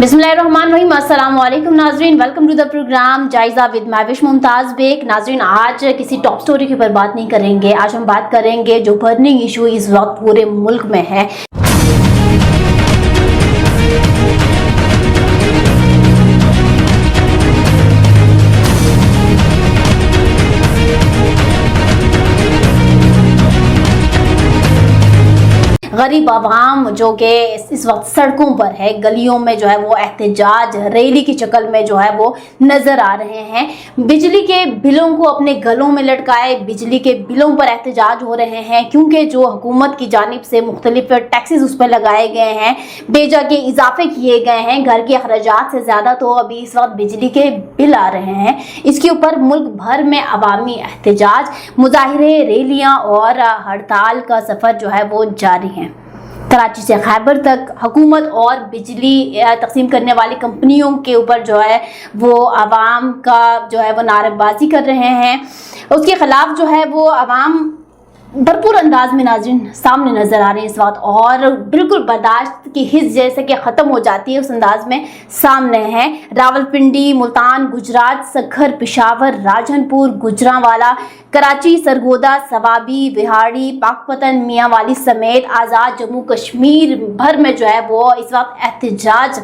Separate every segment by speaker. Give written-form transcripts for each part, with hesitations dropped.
Speaker 1: बिस्मिल्लाहिर्रहमानिर्रहीम। अस्सलाम वालेकुम नाजरीन, वेलकम टू द प्रोग्राम जायजा विद महविश मुमताज बेग। नाजरीन, आज किसी टॉप स्टोरी के ऊपर बात नहीं करेंगे। आज हम बात करेंगे जो बर्निंग इशू इस वक्त पूरे मुल्क में है। गरीब आवाम जो कि इस वक्त सड़कों पर है, गलियों में जो है वो एहतजाज रैली की शक्ल में जो है वो नज़र आ रहे हैं। बिजली के बिलों को अपने गलों में लटकाए बिजली के बिलों पर एहतजाज हो रहे हैं, क्योंकि जो हुकूमत की जानिब से मुख्तलिफ टैक्सेस उस पर लगाए गए हैं, बेजा के इजाफे किए गए हैं। घर के अखराजात से ज़्यादा तो अभी इस वक्त बिजली के बिल आ रहे हैं। इसके ऊपर मुल्क भर में अवामी एहतजाज, मुजाहिरे, रैलियाँ और हड़ताल का सफ़र जो है वो जारी है। कराची से खैबर तक हुकूमत और बिजली तकसीम करने वाली कंपनियों के ऊपर जो है वो आवाम का जो है वो नारेबाजी कर रहे हैं। उसके खिलाफ जो है वो आवाम भरपूर अंदाज में नाज़रीन सामने नज़र आ रहे हैं इस वक्त, और बिल्कुल बर्दाश्त की हिस्स जैसे कि ख़त्म हो जाती है उस अंदाज में सामने हैं। रावलपिंडी, मुल्तान, गुजरात, सखर, पेशावर, राजनपुर, गुजरांवाला, कराची, सरगोदा, सवाबी, विहाड़ी, पाकपतन, मियांवाली समेत आज़ाद जम्मू कश्मीर भर में जो है वो इस वक्त एहतजाज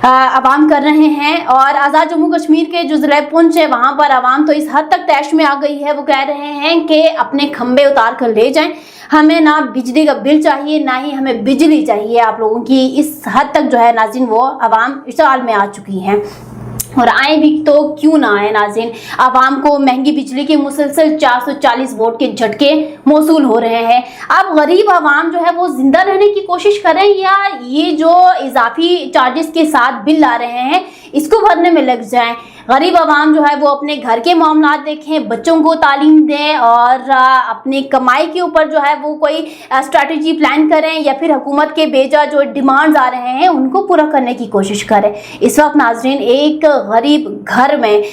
Speaker 1: आवाम कर रहे हैं। और आज़ाद जम्मू कश्मीर के जो ज़िला पुंछ है वहाँ पर आवाम तो इस हद तक तैश में आ गई है, वो कह रहे हैं कि अपने खंबे उतार कर ले जाएं, हमें ना बिजली का बिल चाहिए ना ही हमें बिजली चाहिए आप लोगों की। इस हद तक जो है नाज़रीन वो आवाम इस हाल में आ चुकी हैं। और आए भी तो क्यों ना आए नाज़रीन, आवाम को महंगी बिजली के मुसलसल 440 वोट के झटके मौसूल हो रहे हैं। अब गरीब आवाम जो है वो जिंदा रहने की कोशिश करें या ये जो इजाफी चार्जेस के साथ बिल आ रहे हैं इसको भरने में लग जाएं। गरीब आवाम जो है वो अपने घर के मामलात देखें, बच्चों को तालीम दें और अपनी कमाई के ऊपर जो है वो कोई स्ट्रैटेजी प्लान करें, या फिर हुकूमत के बेजा जो डिमांड्स आ रहे हैं उनको पूरा करने की कोशिश करें। इस वक्त नाज़रीन एक गरीब घर में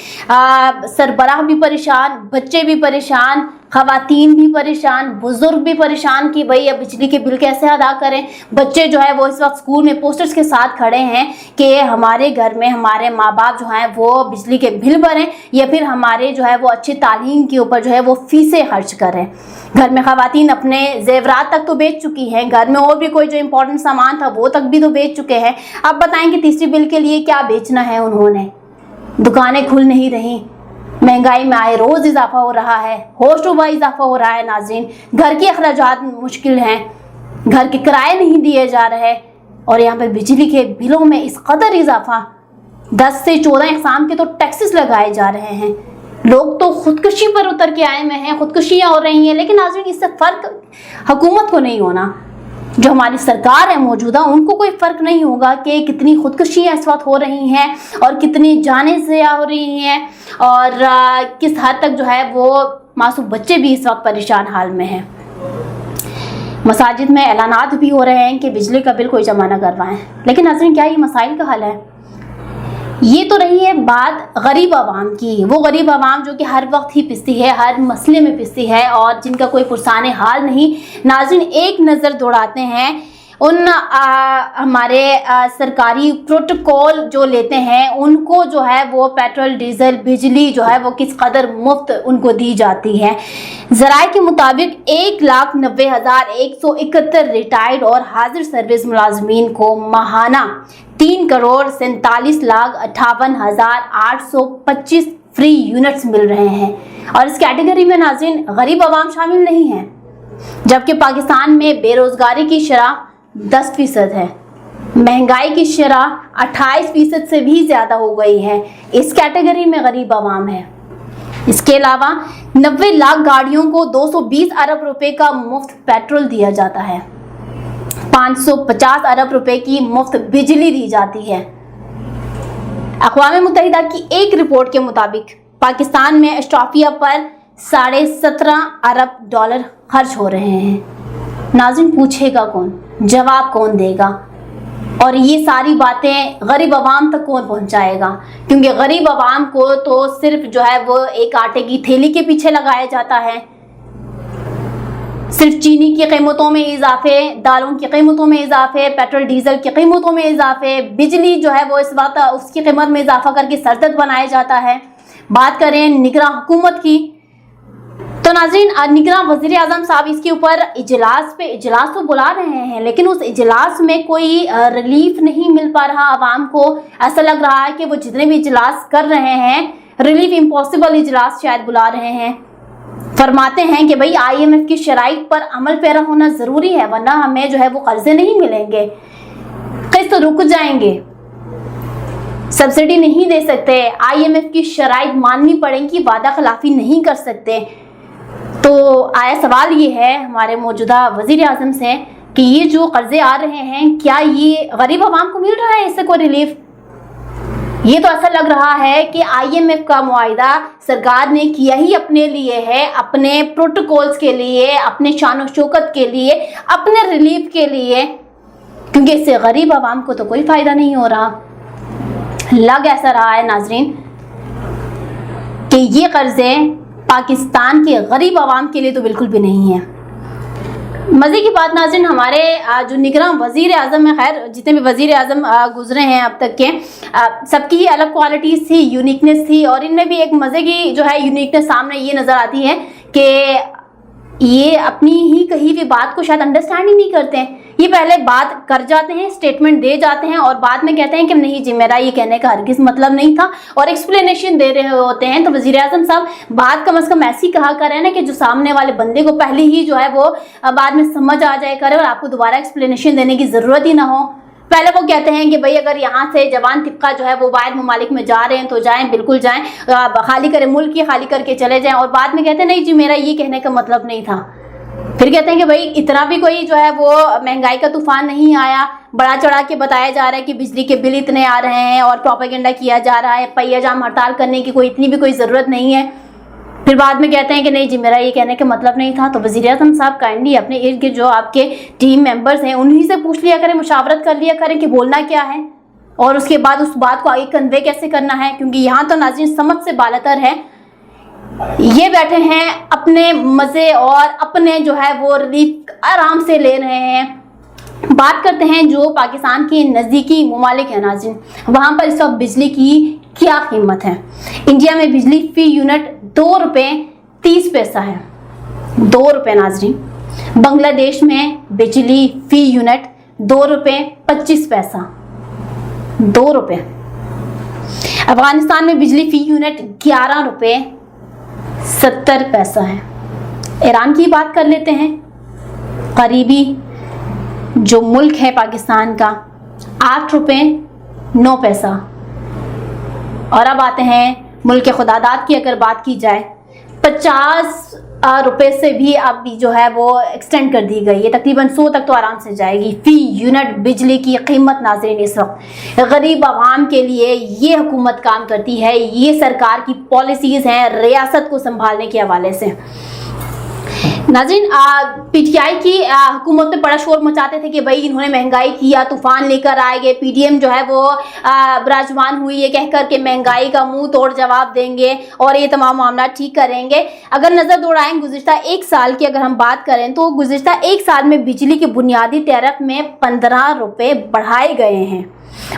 Speaker 1: सरबराह भी परेशान, बच्चे भी परेशान, खवातीन भी परेशान, बुजुर्ग भी परेशान कि भाई अब बिजली के बिल कैसे अदा करें। बच्चे जो है वो इस वक्त स्कूल में पोस्टर्स के साथ खड़े हैं कि हमारे घर में हमारे माँ बाप जो हैं वो बिजली के बिल भरें या फिर हमारे जो है वो अच्छी तालीम के ऊपर जो है वो फीसें खर्च करें। घर में खवातीन अपने जेवरात तक तो बेच चुकी हैं, घर में और भी कोई जो इंपॉर्टेंट सामान था वो तक भी तो बेच चुके हैं। अब बताएं कि तीसरी बिल के लिए क्या बेचना है उन्होंने। दुकानें खुल नहीं रही, महंगाई में आए रोज़ इजाफा हो रहा है, होशरुबा इजाफा हो रहा है नाज़रीन। घर के अखराजात मुश्किल हैं, घर के किराए नहीं दिए जा रहे, और यहाँ पे बिजली के बिलों में इस कदर इजाफा, 10 से 14 इक़साम के तो टैक्सेस लगाए जा रहे हैं। लोग तो खुदकुशी पर उतर के आए में हैं, खुदकुशियाँ हो रही हैं, लेकिन नाज़रीन इससे फ़र्क हुकूमत को नहीं होना। जो हमारी सरकार है मौजूदा उनको कोई फ़र्क नहीं होगा कि कितनी खुदकुशियाँ इस वक्त हो रही हैं और कितनी जानें ज़िया हो रही हैं, और किस हद तक जो है वो मासूम बच्चे भी इस वक्त परेशान हाल में हैं। मसाजिद में ऐलानात भी हो रहे हैं कि बिजली का बिल कोई जमा न करवाएं, लेकिन नाज़रीन क्या ये मसाइल का हल है? ये तो रही है बात गरीब आवाम की, वो गरीब आवाम जो कि हर वक्त ही पिसती है, हर मसले में पिसती है और जिनका कोई पुरसाने हाल नहीं। नाज़रीन एक नज़र दौड़ाते हैं उन हमारे सरकारी प्रोटोकॉल जो लेते हैं उनको, जो है वो पेट्रोल, डीजल, बिजली जो है वो किस कदर मुफ्त उनको दी जाती है। ज़राए के मुताबिक 1,90,171 रिटायर्ड और हाजिर सर्विस मुलाजमीन को माहाना 3,47,58,825 फ्री यूनिट्स मिल रहे हैं, और इस कैटेगरी में नाज़रीन गरीब आवाम शामिल नहीं है। जबकि पाकिस्तान में बेरोज़गारी की शरह 10% है, महंगाई की शरह 28% से भी ज़्यादा हो गई है। इस कैटेगरी में गरीब आवाम है। इसके अलावा 90 लाख गाड़ियों को 220 अरब रुपए का मुफ्त पेट्रोल दिया जाता है, 550 अरब रुपए की मुफ्त बिजली दी जाती है। अक़वाम मुत्तहिदा की एक रिपोर्ट के मुताबिक पाकिस्तान में अशराफिया पर $17.5 अरब खर्च हो रहे हैं। नाज़रीन पूछेगा कौन, जवाब कौन देगा, और ये सारी बातें गरीब आवाम तक कौन पहुंचाएगा? क्योंकि गरीब आवाम को तो सिर्फ जो है वो एक आटे की थैली के पीछे लगाया जाता है। सिर्फ चीनी की कीमतों में इजाफे, दालों की कीमतों में इजाफे, पेट्रोल डीजल की कीमतों में इजाफे, बिजली जो है वो इस वक्त उसकी कीमत में इजाफा करके सरदर्द बनाया जाता है। बात करें निगरां हुकूमत की, तो नाज़रीन निगरां वज़ीर आज़म साहब इसके ऊपर इजलास तो बुला रहे हैं, लेकिन उस इजलास में कोई रिलीफ नहीं मिल पा रहा आवाम को। ऐसा लग रहा है कि वो जितने भी इजलास कर रहे हैं, रिलीफ इम्पॉसिबल इजलास शायद बुला रहे हैं। फरमाते हैं कि भाई IMF की शराइत पर अमल पैरा होना ज़रूरी है, वरना हमें जो है वो कर्जे नहीं मिलेंगे, किस्त रुक जाएंगे, सब्सिडी नहीं दे सकते, IMF की शराइत माननी पड़ेगी, वादा खिलाफी नहीं कर सकते। तो आया सवाल ये है हमारे मौजूदा वज़ीर आज़म से कि ये जो कर्जे आ रहे हैं, क्या ये गरीब आवाम को मिल रहा है इससे कोई रिलीफ? ये तो ऐसा लग रहा है कि IMF का मुआहिदा सरकार ने किया ही अपने लिए है, अपने प्रोटोकॉल्स के लिए, अपने शान शौकत के लिए, अपने रिलीफ के लिए, क्योंकि इससे गरीब आवाम को तो कोई फ़ायदा नहीं हो रहा। लग ऐसा रहा है नाजरीन कि ये कर्जे पाकिस्तान के गरीब आवाम के लिए तो बिल्कुल भी नहीं है। मज़े की बात नाज़रीन, हमारे जो निगरां वज़ीर आज़म है, खैर जितने भी वज़ीर आज़म गुजरे हैं अब तक के, सबकी ही अलग क्वालिटीज़ थी, यूनिकनेस थी, और इनमें भी एक मज़े की जो है यूनिकनेस सामने ये नज़र आती है कि ये अपनी ही कही हुई बात को शायद अंडरस्टैंड ही नहीं करते हैं। ये पहले बात कर जाते हैं, स्टेटमेंट दे जाते हैं, और बाद में कहते हैं कि नहीं जी मेरा ये कहने का हरगिज़ मतलब नहीं था, और एक्सप्लेनेशन दे रहे होते हैं। तो वज़ीर आज़म साहब बात कम से कम ऐसी कहा करें ना कि जो सामने वाले बंदे को पहले ही जो है वो बाद में समझ आ जाए करे, और आपको दोबारा एक्सप्लेनेशन देने की ज़रूरत ही ना हो। पहले वो कहते हैं कि भाई अगर यहाँ से जवान तिब्का जो है वो बाहर ममालिक में जा रहे हैं तो जाएं, बिल्कुल जाएं, खाली करें मुल्क, ये खाली करके चले जाएं, और बाद में कहते हैं नहीं जी मेरा ये कहने का मतलब नहीं था। फिर कहते हैं कि भाई इतना भी कोई जो है वो महंगाई का तूफान नहीं आया, बड़ा चढ़ा के बताया जा रहा है कि बिजली के बिल इतने आ रहे हैं, और प्रोपेगेंडा किया जा रहा है, पहिया जाम हड़ताल करने की कोई इतनी भी कोई ज़रूरत नहीं है। फिर बाद में कहते हैं कि नहीं जी मेरा ये कहने का मतलब नहीं था। तो वज़ीर आज़म साहब काइंडली अपने इर्द गिर्द जो आपके टीम मेंबर्स हैं उन्हीं से पूछ लिया करें, मुशावरत कर लिया करें कि बोलना क्या है, और उसके बाद उस बात को आगे कन्वे कैसे करना है, क्योंकि यहाँ तो नाज़रीन समझ से बालातर है। ये बैठे हैं अपने मज़े और अपने जो है वो रिलीफ आराम से ले रहे हैं। बात करते हैं जो पाकिस्तान के नज़दीकी ममालिक हैं नाज़रीन, वहाँ पर इस वक्त बिजली की क्या कीमत है। इंडिया में बिजली फ़ी यूनिट 2 रुपये 30 पैसा है, 2 रुपये नाज़रीन। बांग्लादेश में बिजली फ़ी यूनिट 2 रुपये 25 पैसा, 2 रुपये। अफ़गानिस्तान में बिजली फ़ी यूनिट 11 रुपये 70 पैसा है। ईरान की बात कर लेते हैं, करीबी जो मुल्क है पाकिस्तान का, 8 रुपये 9 पैसा। और अब आते हैं मुल्क खुदादाद की अगर बात की जाए, 50 रुपये से भी अब जो है वो एक्सटेंड कर दी गई है, तकरीबन 100 तक तो आराम से जाएगी फ़ी यूनिट बिजली की कीमत। नाज़रीन इस वक्त गरीब आवाम के लिए ये हुकूमत काम करती है, ये सरकार की पॉलिसीज़ हैं रियासत को संभालने के हवाले से। नाज़रीन PTI की हुकूमत में बड़ा शोर मचाते थे कि भाई इन्होंने महंगाई किया, तूफ़ान लेकर आएंगे, PDM जो है वो विराजमान हुई है कह कर के महंगाई का मुंह तोड़ जवाब देंगे और ये तमाम मामला ठीक करेंगे। अगर नज़र दौड़ाएं गुज़िश्ता 1 साल की अगर हम बात करें तो गुज़िश्ता 1 साल में बिजली के बुनियादी टैरिफ में 15 रुपये बढ़ाए गए हैं।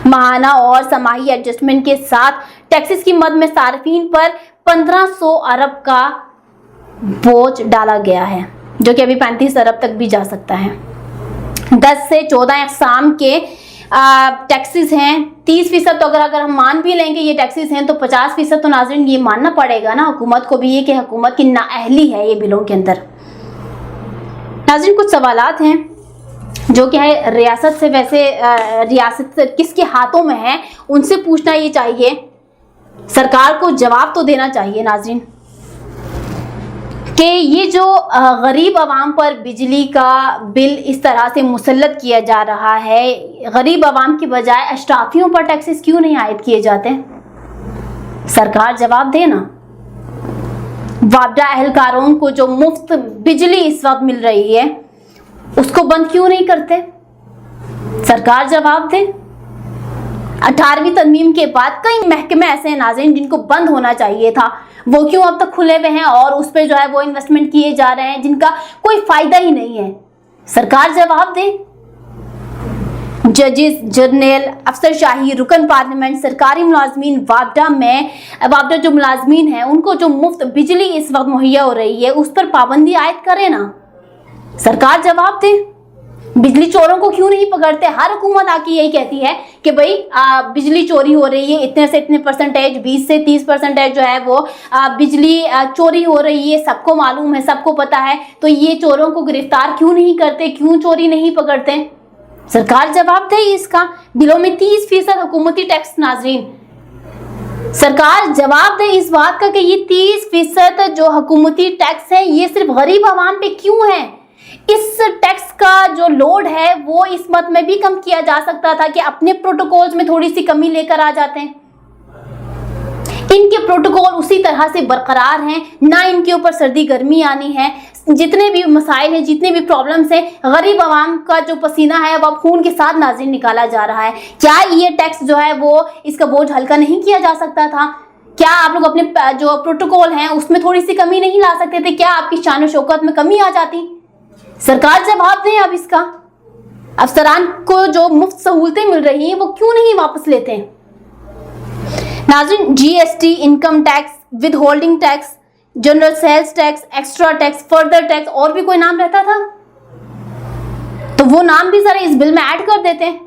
Speaker 1: माहाना और समाही एडजस्टमेंट के साथ टैक्सेस की मद में सार्फिन पर 1500 अरब का बोझ डाला गया है, जो कि अभी 35 अरब तक भी जा सकता है। 10 से 14 अक़साम के टैक्सेस हैं। 30% तो अगर हम मान भी लेंगे ये टैक्सेस हैं, तो 50% तो नाज़रीन ये मानना पड़ेगा ना हुकूमत को भी, ये कि हुकूमत की नाअहली है ये बिलों के अंदर। नाज़रीन कुछ सवालात हैं जो क्या है रियासत से, वैसे रियासत किसके हाथों में है उनसे पूछना ये चाहिए, सरकार को जवाब तो देना चाहिए नाज़रीन कि ये जो गरीब आवाम पर बिजली का बिल इस तरह से मुसल्लत किया जा रहा है, गरीब आवाम की बजाय अशराफियों पर टैक्सेस क्यों नहीं आयद किए जाते? सरकार जवाब दे ना। वापडा अहलकारों को जो मुफ्त बिजली इस वक्त मिल रही है उसको बंद क्यों नहीं करते? सरकार जवाब दे। 18वीं तरमीम के बाद कई महकमे ऐसे हैं नाज़रीन जिनको बंद होना चाहिए था, وہ کیوں اب تک کھلے ہوئے ہیں اور اس پہ جو ہے وہ انویسٹمنٹ کیے جا رہے ہیں جن کا کوئی فائدہ ہی نہیں ہے؟ سرکار جواب دے۔ ججز، جرنیل، افسر شاہی، رکن پارلیمنٹ، سرکاری ملازمین، وابڈا جو ملازمین ہیں ان کو جو مفت بجلی اس وقت مہیا ہو رہی ہے اس پر پابندی عائد کرے نا، سرکار جواب دے۔ بجلی چوروں کو کیوں نہیں پکڑتے؟ ہر حکومت آ کے یہی کہتی ہے کہ بھائی بجلی چوری ہو رہی ہے، اتنے سے اتنے پرسنٹیج، 20 سے 30% جو ہے وہ بجلی چوری ہو رہی ہے، سب کو معلوم ہے، سب کو پتا ہے، تو یہ چوروں کو گرفتار کیوں نہیں کرتے، کیوں چوری نہیں پکڑتے؟ سرکار جواب دے اس کا۔ بلوں میں 30% حکومتی ٹیکس، ناظرین سرکار جواب دے اس بات کا کہ یہ 30% جو حکومتی ٹیکس ہے یہ صرف غریب عوام پہ کیوں ہے؟ اس ٹیکس کا جو لوڈ ہے وہ اس مد میں بھی کم کیا جا سکتا تھا کہ اپنے پروٹوکولز میں تھوڑی سی کمی لے کر آ جاتے ہیں۔ ان کے پروٹوکول اسی طرح سے برقرار ہیں، نہ ان کے اوپر سردی گرمی آنی ہے۔ جتنے بھی مسائل ہیں، جتنے بھی پرابلمز ہیں، غریب عوام کا جو پسینہ ہے وہ خون کے ساتھ ناظرین نکالا جا رہا ہے۔ کیا یہ ٹیکس جو ہے وہ اس کا بوجھ ہلکا نہیں کیا جا سکتا تھا؟ کیا آپ لوگ اپنے جو پروٹوکول ہیں اس میں تھوڑی سی کمی نہیں لا سکتے تھے؟ کیا آپ کی شان و شوکت میں کمی آ جاتی؟ سرکار جواب دیں اب اس کا۔ افسران کو جو مفت سہولتیں مل رہی ہیں وہ کیوں نہیں واپس لیتے ہیں؟ ناظرین G S T, income tax, withholding tax, general sales tax, extra tax, further tax, اور بھی کوئی نام رہتا تھا تو وہ نام بھی ذرا اس بل میں ایڈ کر دیتے ہیں۔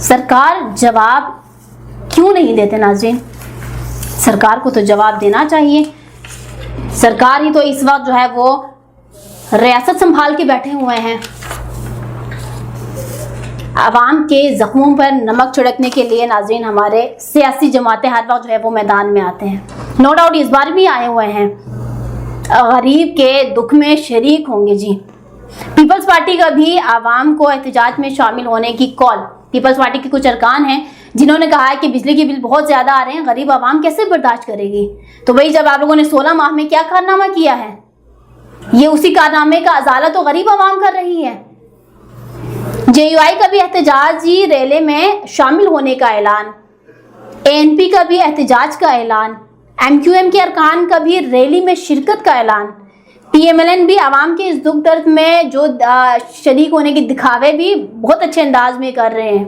Speaker 1: سرکار جواب کیوں نہیں دیتے ناظرین؟ سرکار کو تو جواب دینا چاہیے۔ سرکار ہی تو اس وقت جو ہے وہ ریاست سنبھال کے بیٹھے ہوئے ہیں۔ عوام کے زخموں پر نمک چھڑکنے کے لیے ناظرین ہمارے سیاسی جماعتیں ہر وقت جو ہے وہ میدان میں آتے ہیں، نو ڈاؤٹ اس بار بھی آئے ہوئے ہیں، غریب کے دکھ میں شریک ہوں گے۔ جی پیپلز پارٹی کا بھی عوام کو احتجاج میں شامل ہونے کی کال۔ پیپلز پارٹی کے کچھ ارکان ہیں جنہوں نے کہا ہے کہ بجلی کے بل بہت زیادہ آ رہے ہیں، غریب عوام کیسے برداشت کرے گی؟ تو بھائی جب آپ لوگوں نے 16 ماہ میں کیا کارنامہ کیا ہے، یہ اسی کارنامے کا ازالہ تو غریب عوام کر رہی ہے۔ جے یو آئی کا بھی احتجاجی ریلے میں شامل ہونے کا اعلان، اے این پی کا بھی احتجاج کا اعلان، ایم کیو ایم کے ارکان کا بھی ریلی میں شرکت کا اعلان، پی ایم ایل این بھی عوام کے اس دکھ درد میں جو شریک ہونے کے دکھاوے بھی بہت اچھے انداز میں کر رہے ہیں۔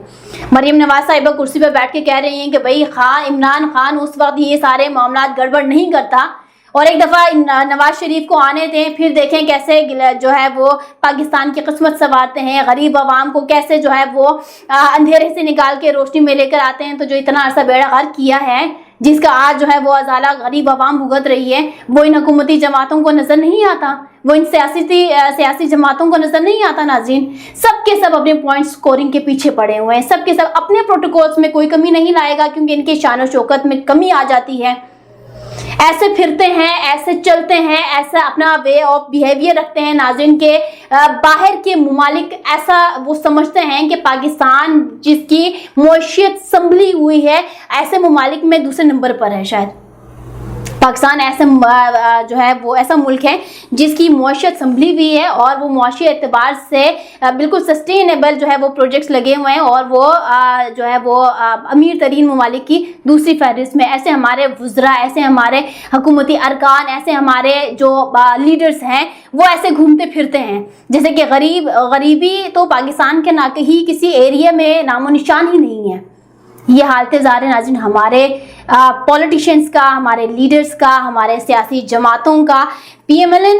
Speaker 1: مریم نواز صاحبہ کرسی پہ بیٹھ کے کہہ رہی ہیں کہ بھائی عمران خان اس وقت یہ سارے معاملات گڑبڑ نہیں کرتا، اور ایک دفعہ نواز شریف کو آنے دیں، پھر دیکھیں کیسے جو ہے وہ پاکستان کی قسمت سنوارتے ہیں، غریب عوام کو کیسے جو ہے وہ اندھیرے سے نکال کے روشنی میں لے کر آتے ہیں۔ تو جو اتنا عرصہ بیڑا غرق کیا ہے، جس کا آج جو ہے وہ ازالہ غریب عوام بھگت رہی ہے، وہ ان حکومتی جماعتوں کو نظر نہیں آتا، وہ ان سیاسی جماعتوں کو نظر نہیں آتا۔ ناظرین سب کے سب اپنے پوائنٹ سکورنگ کے پیچھے پڑے ہوئے ہیں، سب کے سب اپنے پروٹوکولز میں کوئی کمی نہیں لائے گا، کیونکہ ان کی شان و شوکت میں کمی آ جاتی ہے۔ ایسے پھرتے ہیں، ایسے چلتے ہیں، ایسا اپنا وے آف بیہیویئر رکھتے ہیں ناظرین کے باہر کے ممالک ایسا وہ سمجھتے ہیں کہ پاکستان جس کی معیشت سنبھلی ہوئی ہے، ایسے ممالک میں دوسرے نمبر پر ہے۔ شاید پاکستان ایسا جو ہے وہ ایسا ملک ہے جس کی معیشت سنبھلی ہوئی ہے اور وہ معاشی اعتبار سے بالکل سسٹینیبل جو ہے وہ پروجیکٹس لگے ہوئے ہیں، اور وہ جو ہے وہ امیر ترین ممالک کی دوسری فہرست میں۔ ایسے ہمارے وزراء، ایسے ہمارے حکومتی ارکان، ایسے ہمارے جو لیڈرز ہیں وہ ایسے گھومتے پھرتے ہیں جیسے کہ غریبی تو پاکستان کے نہ کہیں کسی ایریا میں نام و نشان ہی نہیں ہے۔ یہ حالت ظاہر ناظرین ہمارے پولیٹیشینز کا، ہمارے لیڈرز کا، ہمارے سیاسی جماعتوں کا۔ پی ایم ایل این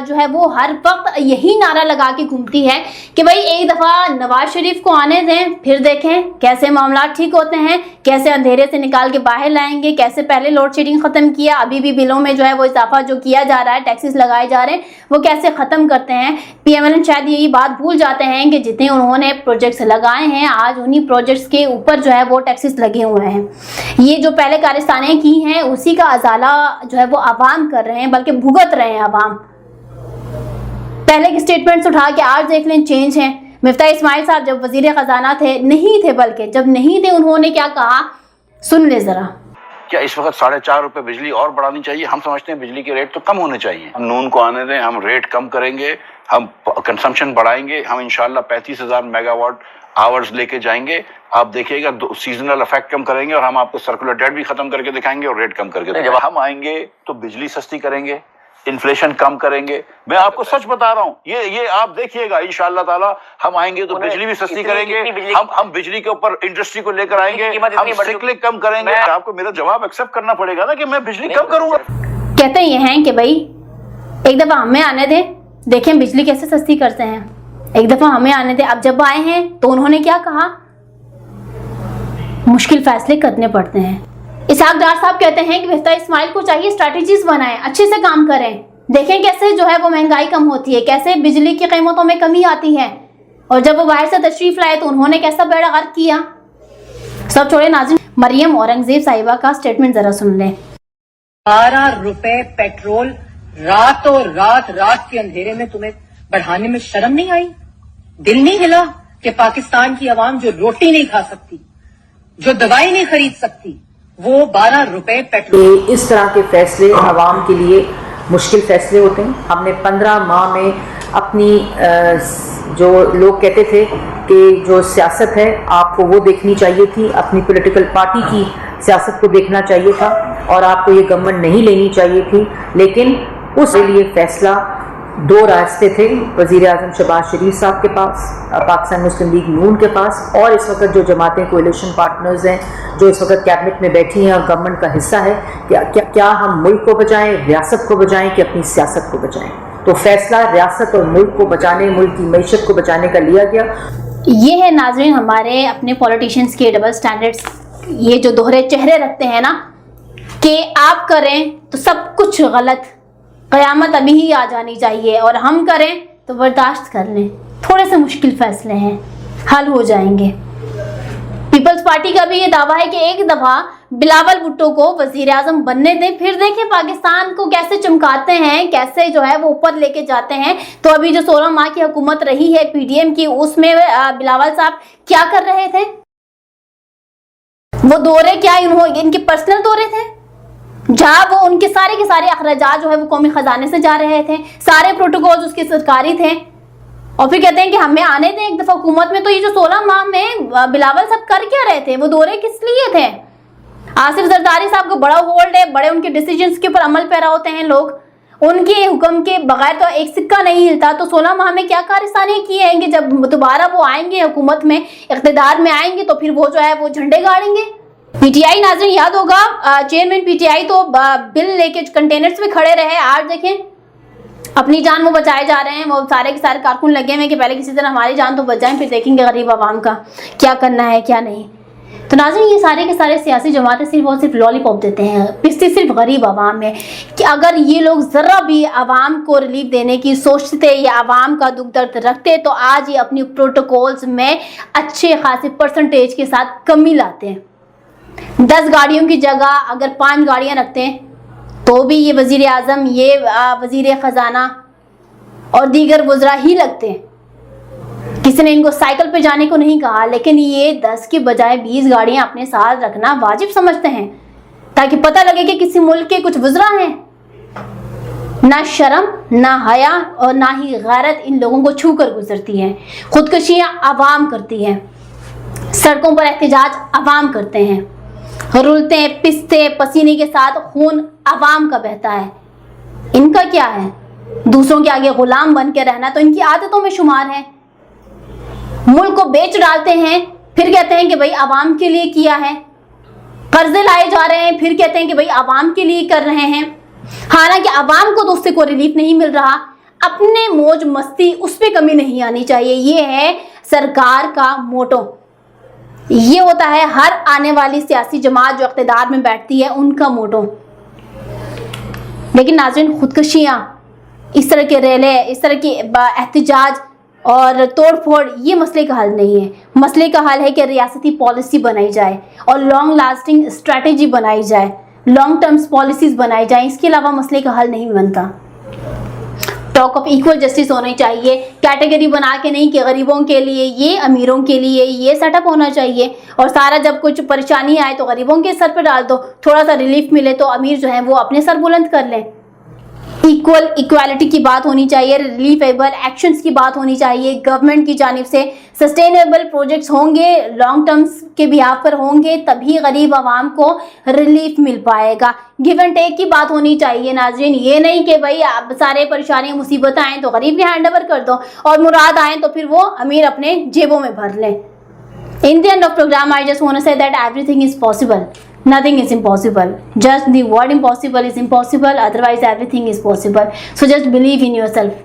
Speaker 1: جو ہے وہ ہر وقت یہی نعرہ لگا کے گھومتی ہے کہ بھائی ایک دفعہ نواز شریف کو آنے دیں، پھر دیکھیں کیسے معاملات ٹھیک ہوتے ہیں، کیسے اندھیرے سے نکال کے باہر لائیں گے، کیسے پہلے لوڈ شیڈنگ ختم کیا، ابھی بھی بلوں میں جو ہے وہ اضافہ جو کیا جا رہا ہے، ٹیکسز لگائے جا رہے ہیں، وہ کیسے ختم کرتے ہیں۔ پی ایم ایل این شاید یہی بات بھول جاتے ہیں کہ جتنے انہوں نے پروجیکٹس لگائے ہیں، آج انہی پروجیکٹس کے اوپر جو ہے وہ ٹیکسز لگے ہوئے ہیں۔ یہ جو پہلے کارستانیں کی ہیں اسی کا ازالہ جو ہے وہ عوام کر رہے ہیں، بلکہ بھگت رہے ہیں عوام۔ پہلے کے سٹیٹمنٹس اٹھا کے آج دیکھ لیں چینج ہیں۔ مفتاح اسماعیل صاحب جب وزیر خزانہ تھے بلکہ جب نہیں تھے انہوں نے کیا کہا، سن لے ذرا۔
Speaker 2: کیا اس وقت 4.5 روپے بجلی اور بڑھانی چاہیے؟ ہم سمجھتے ہیں بجلی کے ریٹ تو کم ہونے چاہیے۔ ہم نون کو آنے دیں، ہم ریٹ کم کریں گے، ہم کنسمپشن بڑھائیں گے، ہم انشاءاللہ 35,000 میگا واٹ आवर्स लेके जाएंगे, आप देखिएगा सीजनल इफेक्ट कम करेंगे और हम आपको सर्कुलर डेट भी खत्म करके दिखाएंगे और रेट कम करके दिखाएंगे। जब हम आएंगे तो बिजली सस्ती करेंगे, इन्फ्लेशन कम करेंगे। मैं आपको सच बता रहा हूँ, ये आप देखिएगा इंशाअल्लाह ताला हम आएंगे तो बिजली भी सस्ती करेंगे, हम बिजली के ऊपर इंडस्ट्री को लेकर आएंगे, हम साइक्लिक कम करेंगे। आपको मेरा जवाब एक्सेप्ट करना पड़ेगा ना कि मैं बिजली कम करूंगा।
Speaker 1: कहते ये हैं कि भाई एक दफा हमें आने दें, देखें बिजली कैसे सस्ती करते हैं, एक दफा हमें आने दें। अब जब आए हैं तो उन्होंने क्या कहा, मुश्किल फैसले करने पड़ते हैं। इसहाक डार साहब कहते हैं कि मिफ्ता इस्माइल को चाहिए स्ट्रैटेजीज बनाएं, अच्छे से काम करें, देखें कैसे जो है वो महंगाई कम होती है, कैसे बिजली की कीमतों में कमी आती है। और जब वो बाहर से तशरीफ लाए तो उन्होंने कैसा बेड़ा गर्क किया। सब छोड़े नाज़रीन, मरियम औरंगजेब साहिबा का स्टेटमेंट जरा सुन लें।
Speaker 3: 12 रुपए पेट्रोल रात के अंधेरे में तुम्हें बढ़ाने में शर्म नहीं आई? दिल नहीं हिला कि पाकिस्तान की आवाम जो रोटी नहीं खा सकती, जो दवाई नहीं खरीद सकती, वो 12 रुपए पेट्रोल।
Speaker 4: इस तरह के फैसले आवाम के लिए मुश्किल फैसले होते हैं। हमने 15 माह में अपनी जो लोग कहते थे कि जो सियासत है आपको वो देखनी चाहिए थी, अपनी पॉलिटिकल पार्टी की सियासत को देखना चाहिए था और आपको ये गवर्नमेंट नहीं लेनी चाहिए थी, लेकिन उसके लिए फैसला दो रास्ते थे, वज़ीर आज़म शहबाज शरीफ साहब के पास, पाकिस्तान मुस्लिम लीग नून के पास, और इस वक्त जो जमातें कोalition पार्टनर्स हैं जो इस वक्त कैबिनेट में बैठी हैं और गवर्नमेंट का हिस्सा है, क्या हम मुल्क को बचाएं, रियासत को बचाएं कि अपनी सियासत को बचाएं। तो फैसला रियासत और मुल्क को बचाने, मुल्क की मईशत को बचाने का लिया गया।
Speaker 1: ये है नाज़रीन हमारे अपने पॉलिटिशियंस के डबल स्टैंडर्ड्स, ये जो दोहरे चेहरे रखते हैं ना कि आप करें तो सब कुछ गलत, क़यामत अभी ही आ जानी चाहिए, और हम करें तो बर्दाश्त कर लें, थोड़े से मुश्किल फैसले हैं, हल हो जाएंगे। पीपल्स पार्टी का भी ये दावा है कि एक दफ़ा बिलावल भुट्टो को वज़ीर आज़म बनने दें, फिर देखें पाकिस्तान को कैसे चमकाते हैं, कैसे जो है वो ऊपर लेके जाते हैं। तो अभी जो 16 माह की हुकूमत रही है PDM की, उसमें बिलावल साहब क्या कर रहे थे? वो दौरे क्या इनके पर्सनल दौरे थे, जहाँ वो उनके सारे के सारे अखराजात जो है वो कौमी खजाने से जा रहे थे, सारे प्रोटोकॉल्स उसके सरकारी थे, और फिर कहते हैं कि हमें आने दें एक दफा हुकूमत में। तो ये जो 16 माह में बिलावल साहब कर क्या रहे थे, वो दौरे किस लिए थे? आसिफ जरदारी साहब को बड़ा होल्ड है, बड़े उनके डिसीजंस के ऊपर अमल पैरा होते हैं लोग, उनके हुक्म के बगैर तो एक सिक्का नहीं हिलता। तो 16 माह में क्या कारस्तानी की है कि जब दोबारा वो आएंगे हुकूमत में, इख्तिदार में आएंगे, तो फिर वो जो है वो झंडे गाड़ेंगे। PTI नाज़रीन याद होगा, चेयरमैन PTI तो बिल लेके कंटेनर्स में खड़े रहे, आज देखें अपनी जान वो बचाए जा रहे हैं। वो सारे के सारे कारकुन लगे हुए कि पहले किसी तरह हमारी जान तो बच जाए, फिर देखेंगे गरीब आवाम का क्या करना है क्या नहीं। तो नाज़रीन ये सारे के सारे सियासी जमातें सिर्फ और सिर्फ लॉलीपॉप देते हैं, पिसते सिर्फ गरीब आवाम में। कि अगर ये लोग ज़रा भी आवाम को रिलीफ देने की सोचते या आवाम का दुख दर्द रखते, तो आज ये अपनी प्रोटोकॉल्स में अच्छे खासे परसेंटेज के साथ कमी लाते हैं। 10 गाड़ियों की जगह अगर 5 गाड़ियां रखते हैं तो भी ये वज़ीर आज़म, ये वज़ीर ख़जाना और दीगर वज़रा ही लगते हैं। किसी ने इनको साइकिल पे जाने को नहीं कहा, लेकिन ये 10 की बजाय 20 गाड़ियां अपने साथ रखना वाजिब समझते हैं, ताकि पता लगे कि किसी मुल्क के कुछ वज़रा हैं। ना शर्म, ना हया और ना ही गैरत इन लोगों को छू कर गुजरती है। खुदकशियाँ आवाम करती है, सड़कों पर एहतजाज आवाम करते हैं, रुलते पिसते पसीने के साथ खून आवाम का बहता है। इनका क्या है? दूसरों के आगे गुलाम बन के रहना तो इनकी आदतों में शुमार है। मुल्क को बेच डालते हैं, फिर कहते हैं कि भाई आवाम के लिए किया है। कर्जे लाए जा रहे हैं, फिर कहते हैं कि भाई आवाम के लिए कर रहे हैं। हालांकि आवाम को तो उससे कोई रिलीफ नहीं मिल रहा। अपने मौज मस्ती, उस पर कमी नहीं आनी चाहिए, ये है सरकार का मोटो। ये होता है हर आने वाली सियासी जमात जो इख्तिदार में बैठती है उनका मोटो। लेकिन नाज़रीन खुदकशियाँ, इस तरह के रैले, इस तरह की एहतजाज और तोड़ फोड़, ये मसले का हल नहीं है। मसले का हल है कि रियासती पॉलिसी बनाई जाए और लॉन्ग लास्टिंग स्ट्रैटेजी बनाई जाए, लॉन्ग टर्म्स पॉलिसीज बनाई जाए। इसके अलावा मसले का हल नहीं बनता। टॉक ऑफ इक्वल जस्टिस होनी चाहिए, कैटेगरी बना के नहीं कि गरीबों के लिए ये, अमीरों के लिए ये सेटअप होना चाहिए। और सारा जब कुछ परेशानी आए तो गरीबों के सर पर डाल दो, थोड़ा सा रिलीफ मिले तो अमीर जो है वो अपने सर बुलंद कर लें। इक्वल इक्वालिटी की बात होनी चाहिए, रिलीफेबल एक्शंस की बात होनी चाहिए, गवर्नमेंट की जानिब से सस्टेनेबल प्रोजेक्ट्स होंगे, लॉन्ग टर्म्स के बिहाफ पर होंगे, तभी गरीब आवाम को रिलीफ मिल पाएगा। गिव एंड टेक की बात होनी चाहिए नाज़रीन, ये नहीं कि भाई आप सारे परेशानी मुसीबत आएँ तो गरीब ने हैंड ओवर कर दो और मुराद आएँ तो फिर वो अमीर अपने जेबों में भर लें। In the end of program, I just want to say that everything is possible. Nothing is impossible. Just the word impossible is impossible. Otherwise, everything is possible. So just believe in yourself.